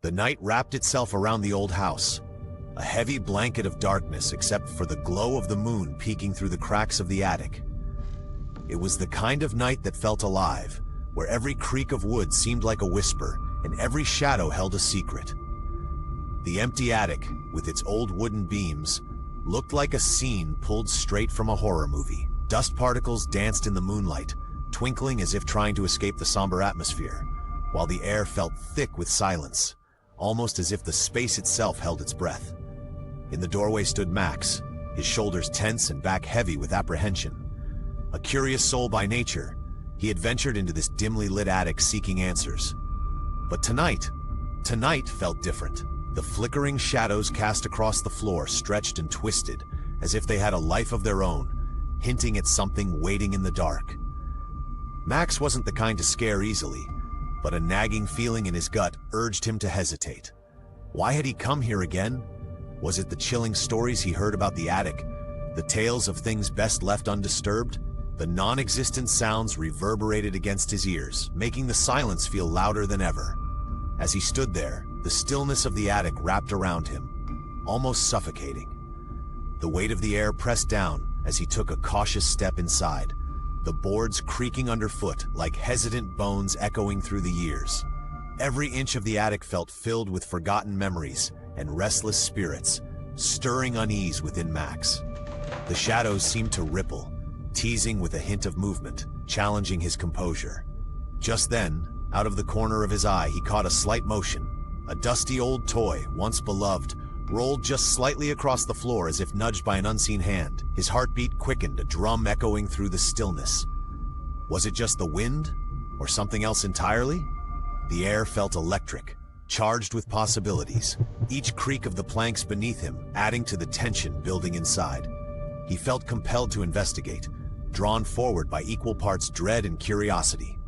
The night wrapped itself around the old house, a heavy blanket of darkness except for the glow of the moon peeking through the cracks of the attic. It was the kind of night that felt alive, where every creak of wood seemed like a whisper, and every shadow held a secret. The empty attic, with its old wooden beams, looked like a scene pulled straight from a horror movie. Dust particles danced in the moonlight, twinkling as if trying to escape the somber atmosphere, while the air felt thick with silence, almost as if the space itself held its breath. In the doorway stood Max, his shoulders tense and back heavy with apprehension. A curious soul by nature, he had ventured into this dimly lit attic seeking answers. But tonight felt different. The flickering shadows cast across the floor stretched and twisted, as if they had a life of their own, hinting at something waiting in the dark. Max wasn't the kind to scare easily, but a nagging feeling in his gut urged him to hesitate. Why had he come here again? Was it the chilling stories he heard about the attic, the tales of things best left undisturbed? The non-existent sounds reverberated against his ears, making the silence feel louder than ever. As he stood there, the stillness of the attic wrapped around him, almost suffocating. The weight of the air pressed down as he took a cautious step inside, the boards creaking underfoot like hesitant bones echoing through the years. Every inch of the attic felt filled with forgotten memories and restless spirits, stirring unease within Max. The shadows seemed to ripple, teasing with a hint of movement, challenging his composure. Just then, out of the corner of his eye, he caught a slight motion. A dusty old toy, once beloved, rolled just slightly across the floor as if nudged by an unseen hand. His heartbeat quickened, a drum echoing through the stillness. Was it just the wind, or something else entirely? The air felt electric, charged with possibilities, each creak of the planks beneath him adding to the tension building inside. He felt compelled to investigate, drawn forward by equal parts dread and curiosity.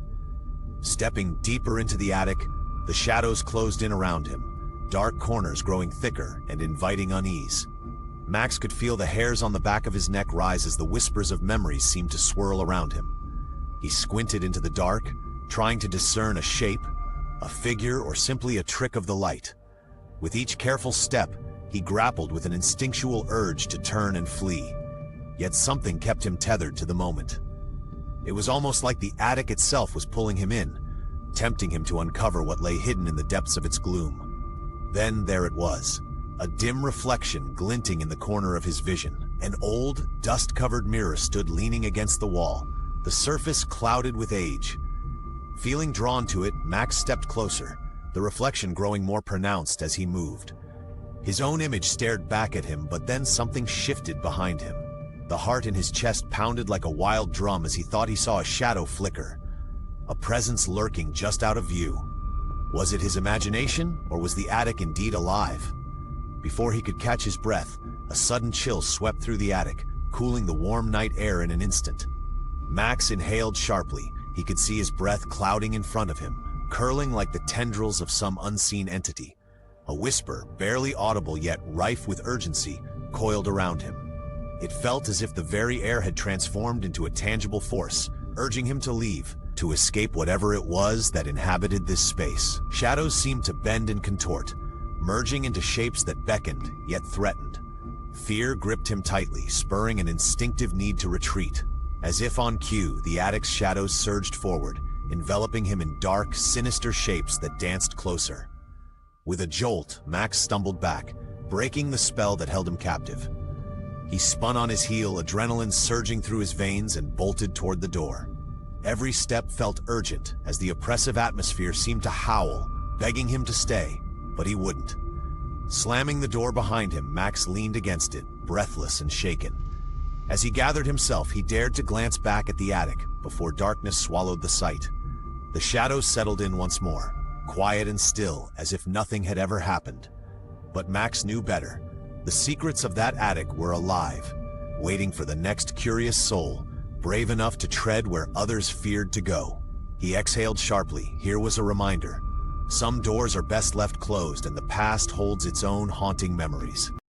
Stepping deeper into the attic, the shadows closed in around him, dark corners growing thicker and inviting unease. Max could feel the hairs on the back of his neck rise as the whispers of memories seemed to swirl around him. He squinted into the dark, trying to discern a shape, a figure, or simply a trick of the light. With each careful step, he grappled with an instinctual urge to turn and flee. Yet something kept him tethered to the moment. It was almost like the attic itself was pulling him in, tempting him to uncover what lay hidden in the depths of its gloom. Then there it was, a dim reflection glinting in the corner of his vision. An old, dust-covered mirror stood leaning against the wall, the surface clouded with age. Feeling drawn to it, Max stepped closer, the reflection growing more pronounced as he moved. His own image stared back at him, but then something shifted behind him. The heart in his chest pounded like a wild drum as he thought he saw a shadow flicker, a presence lurking just out of view. Was it his imagination, or was the attic indeed alive? Before he could catch his breath, a sudden chill swept through the attic, cooling the warm night air in an instant. Max inhaled sharply. He could see his breath clouding in front of him, curling like the tendrils of some unseen entity. A whisper, barely audible yet rife with urgency, coiled around him. It felt as if the very air had transformed into a tangible force, urging him to leave, to escape whatever it was that inhabited this space. Shadows seemed to bend and contort, merging into shapes that beckoned, yet threatened. Fear gripped him tightly, spurring an instinctive need to retreat. As if on cue, the attic's shadows surged forward, enveloping him in dark, sinister shapes that danced closer. With a jolt, Max stumbled back, breaking the spell that held him captive. He spun on his heel, adrenaline surging through his veins, and bolted toward the door. Every step felt urgent, as the oppressive atmosphere seemed to howl, begging him to stay, but he wouldn't. Slamming the door behind him, Max leaned against it, breathless and shaken. As he gathered himself, he dared to glance back at the attic before darkness swallowed the sight. The shadows settled in once more, quiet and still, as if nothing had ever happened. But Max knew better. The secrets of that attic were alive, waiting for the next curious soul, brave enough to tread where others feared to go. He exhaled sharply. Here was a reminder. Some doors are best left closed, and the past holds its own haunting memories.